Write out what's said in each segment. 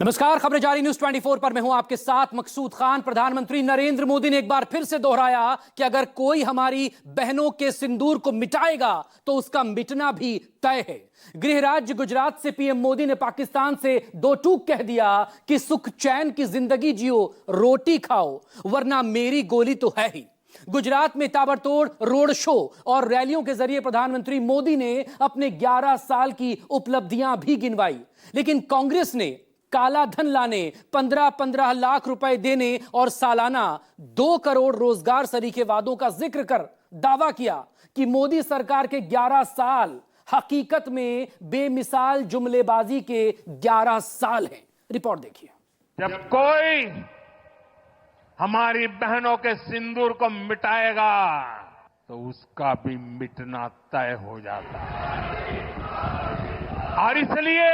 नमस्कार, खबरें जारी न्यूज 24 पर मैं हूं आपके साथ मकसूद खान। प्रधानमंत्री नरेंद्र मोदी ने एक बार फिर से दोहराया कि अगर कोई हमारी बहनों के सिंदूर को मिटाएगा तो उसका मिटना भी तय है। गृह राज्य गुजरात से पीएम मोदी ने पाकिस्तान से दो टूक कह दिया कि सुख चैन की जिंदगी जियो, रोटी खाओ, वरना मेरी गोली तो है ही। गुजरात में ताबड़तोड़ रोड शो और रैलियों के जरिए प्रधानमंत्री मोदी ने अपने 11 साल की उपलब्धियां भी गिनवाई, लेकिन कांग्रेस ने काला धन लाने, 15-15 लाख रुपए देने और सालाना 2 करोड़ रोजगार सरीखे वादों का जिक्र कर दावा किया कि मोदी सरकार के 11 साल हकीकत में बेमिसाल जुमलेबाजी के 11 साल हैं। रिपोर्ट देखिए। जब कोई हमारी बहनों के सिंदूर को मिटाएगा तो उसका भी मिटना तय हो जाता है, और इसलिए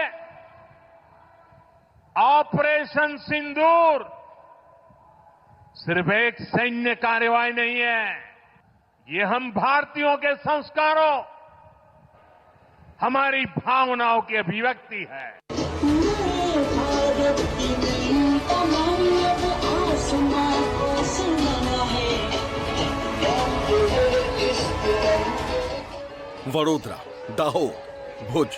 ऑपरेशन सिंदूर सिर्फ एक सैन्य कार्रवाई नहीं है, ये हम भारतीयों के संस्कारों, हमारी भावनाओं की अभिव्यक्ति है। वडोदरा, दाहोद, भुज,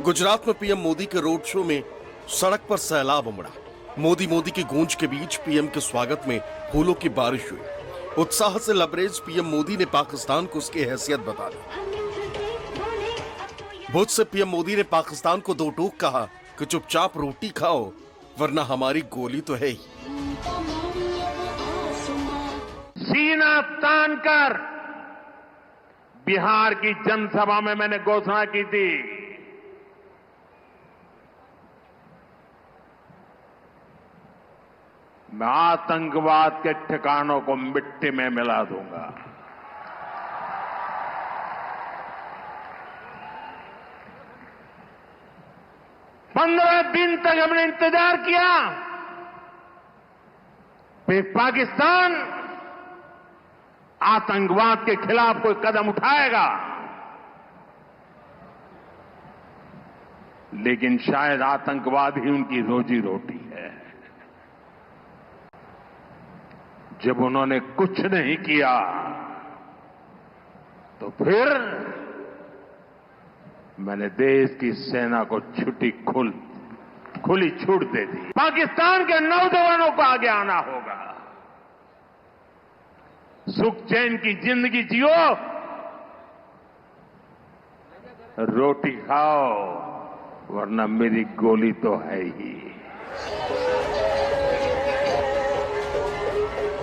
गुजरात में पीएम मोदी के रोड शो में सड़क पर सैलाब उमड़ा। मोदी की गूंज के बीच पीएम के स्वागत में फूलों की बारिश हुई। उत्साह से लबरेज पीएम मोदी ने पाकिस्तान को उसकी हैसियत बता दी। भुज से पीएम मोदी ने पाकिस्तान को दो टूक कहा कि चुपचाप रोटी खाओ, वरना हमारी गोली तो है ही। सीना तान कर बिहार की जनसभा में मैंने घोषणा की थी, मैं आतंकवाद के ठिकानों को मिट्टी में मिला दूंगा। पंद्रह दिन तक हमने इंतजार किया, फिर पाकिस्तान आतंकवाद के खिलाफ कोई कदम उठाएगा, लेकिन शायद आतंकवाद ही उनकी रोजी रोटी है। जब उन्होंने कुछ नहीं किया तो फिर मैंने देश की सेना को खुली छूट दे दी। पाकिस्तान के नौजवानों को आगे आना होगा, सुख चैन की जिंदगी जियो, रोटी खाओ, वरना मेरी गोली तो है ही।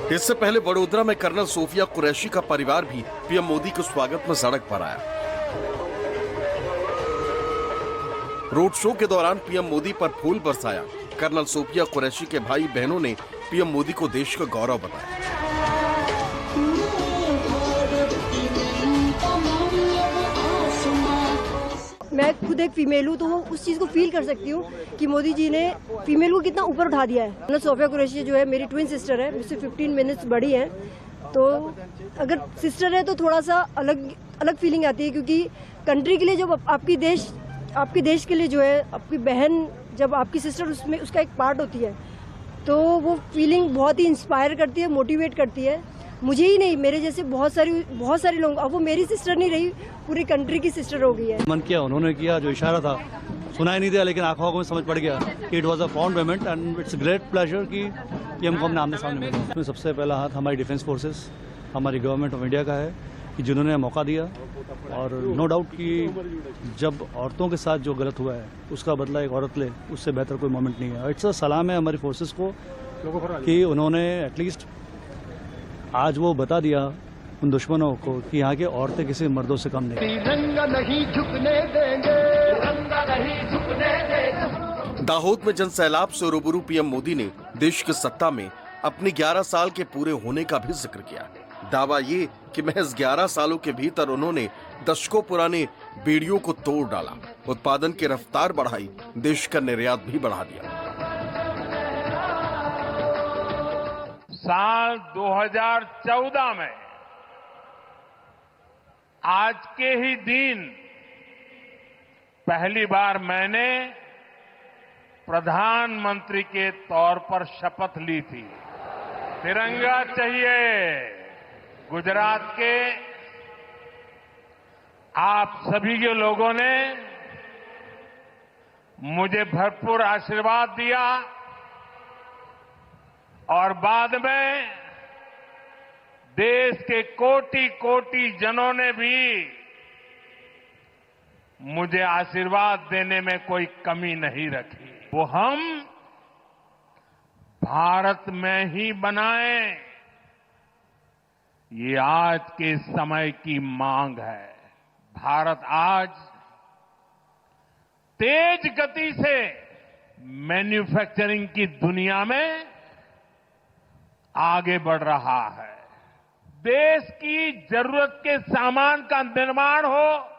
इससे पहले वडोदरा में कर्नल सोफिया कुरैशी का परिवार भी पीएम मोदी के स्वागत में सड़क पर आया। रोड शो के दौरान पीएम मोदी पर फूल बरसाया। कर्नल सोफिया कुरैशी के भाई बहनों ने पीएम मोदी को देश का गौरव बताया। मैं खुद एक फीमेल हूँ, तो वो उस चीज़ को फील कर सकती हूँ कि मोदी जी ने फीमेल को कितना ऊपर उठा दिया है। कर्नल सोफिया कुरैशी जो है मेरी ट्विन सिस्टर है, मुझसे 15 मिनट्स बड़ी है, तो अगर सिस्टर है तो थोड़ा सा अलग फीलिंग आती है, क्योंकि कंट्री के लिए जब आपके देश के लिए जो है आपकी बहन, जब आपकी सिस्टर उसमें उसका एक पार्ट होती है, तो वो फीलिंग बहुत ही इंस्पायर करती है, मोटिवेट करती है। मुझे ही नहीं, मेरे जैसे बहुत सारे लोग, अब वो मेरी सिस्टर नहीं रही, पूरी कंट्री की सिस्टर हो गई है। मन किया, उन्होंने किया, जो इशारा था सुनाई नहीं दिया, लेकिन आंखों में समझ पड़ गया कि it was a found payment and it's great pleasure कि पीएम को हमने आमने सामने मिला। इसमें सबसे पहला हाथ हमारी डिफेंस फोर्सेस, हमारी गवर्नमेंट ऑफ इंडिया का है कि जिन्होंने मौका दिया, और नो डाउट कि जब औरतों के साथ जो गलत हुआ है उसका बदला एक औरत ले, उससे बेहतर कोई मोमेंट नहीं है। इट्स अ सलाम है हमारी फोर्सेस को कि उन्होंने एटलीस्ट आज वो बता दिया उन दुश्मनों को कि यहाँ के औरतें किसी मर्दों से कम नहीं। तिरंगा नहीं झुकने देंगे, तिरंगा नहीं झुकने देंगे। दाहोद में जनसैलाब से रूबरू पीएम मोदी ने देश की सत्ता में अपने 11 साल के पूरे होने का भी जिक्र किया। दावा ये कि महज 11 सालों के भीतर उन्होंने दशकों पुराने बीड़ियों को तोड़ डाला, उत्पादन की रफ्तार बढ़ाई, देश का निर्यात भी बढ़ा दिया। साल 2014 में आज के ही दिन पहली बार मैंने प्रधानमंत्री के तौर पर शपथ ली थी। तिरंगा चाहिए। गुजरात के आप सभी के लोगों ने मुझे भरपूर आशीर्वाद दिया और बाद में देश के कोटि कोटि जनों ने भी मुझे आशीर्वाद देने में कोई कमी नहीं रखी। वो हम भारत में ही बनाएं, ये आज के समय की मांग है। भारत आज तेज गति से मैन्युफैक्चरिंग की दुनिया में आगे बढ़ रहा है। देश की जरूरत के सामान का निर्माण हो।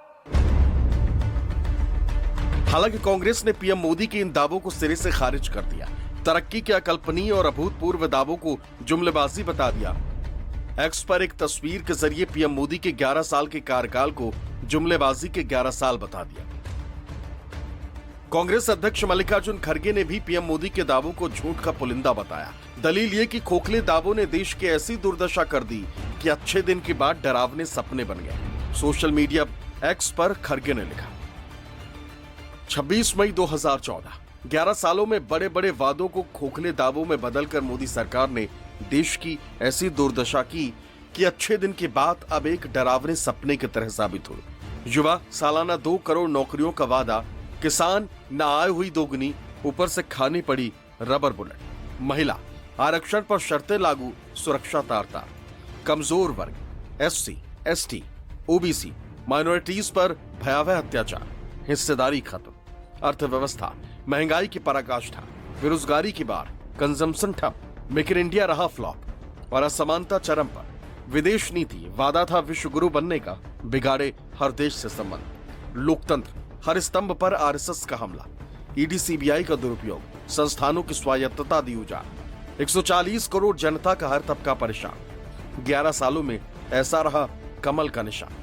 हालांकि कांग्रेस ने पीएम मोदी के इन दावों को सिरे से खारिज कर दिया। तरक्की के अकल्पनीय और अभूतपूर्व दावों को जुमलेबाजी बता दिया। एक्स पर एक तस्वीर के जरिए पीएम मोदी के 11 साल के कार्यकाल को जुमलेबाजी के 11 साल बता दिया। कांग्रेस अध्यक्ष मल्लिकार्जुन खड़गे ने भी पीएम मोदी के दावों को झूठ का पुलिंदा बताया। दलील ये कि खोखले दावों ने देश की ऐसी दुर्दशा कर दी कि अच्छे दिन के बाद डरावने सपने बन गए। सोशल मीडिया एक्स पर खड़गे ने लिखा, 26 मई 2014, 11 सालों में बड़े बड़े वादों को खोखले दावों में बदलकर मोदी सरकार ने देश की ऐसी दुर्दशा की कि अच्छे दिन के बाद अब एक डरावने सपने की तरह साबित हुई। युवा, सालाना 2 करोड़ नौकरियों का वादा, किसान, न आय हुई दोगुनी, ऊपर से खानी पड़ी रबर बुलेट। महिला, आरक्षण पर शर्तें लागू, सुरक्षा तार-तार। कमजोर वर्ग, एससी, एसटी, ओबीसी, माइनॉरिटीज पर भयावह अत्याचार, हिस्सेदारी खत्म। अर्थव्यवस्था, महंगाई की पराकाष्ठा, बेरोजगारी की बाढ़, कंजम्पशन ठप, मेक इन इंडिया रहा फ्लॉप और असमानता चरम पर। विदेश नीति, वादा था विश्व गुरु बनने का, बिगाड़े हर देश से संबंध। लोकतंत्र, हर स्तंभ पर आरएसएस का हमला। ईडी सीबीआई का दुरुपयोग, संस्थानों की स्वायत्तता दी उजाड़। 140 करोड़ जनता का हर तबका परेशान। 11 सालों में ऐसा रहा कमल का निशान।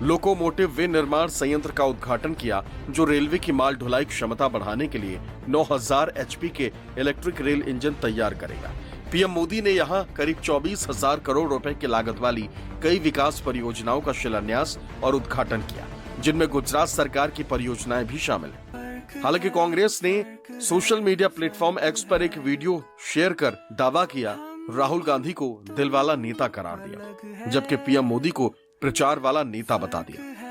लोकोमोटिव विनिर्माण संयंत्र का उद्घाटन किया जो रेलवे की माल ढुलाई क्षमता बढ़ाने के लिए 9000 एचपी के इलेक्ट्रिक रेल इंजन तैयार करेगा। पीएम मोदी ने यहां करीब 24,000 करोड़ रुपए की लागत वाली कई विकास परियोजनाओं का शिलान्यास और उद्घाटन किया, जिनमें गुजरात सरकार की परियोजनाएं भी शामिल हैं। हालांकि कांग्रेस ने सोशल मीडिया प्लेटफॉर्म एक्स पर एक वीडियो शेयर कर दावा किया, राहुल गांधी को दिलवाला नेता करार दिया, जबकि पीएम मोदी को प्रचार वाला नेता बता दिया।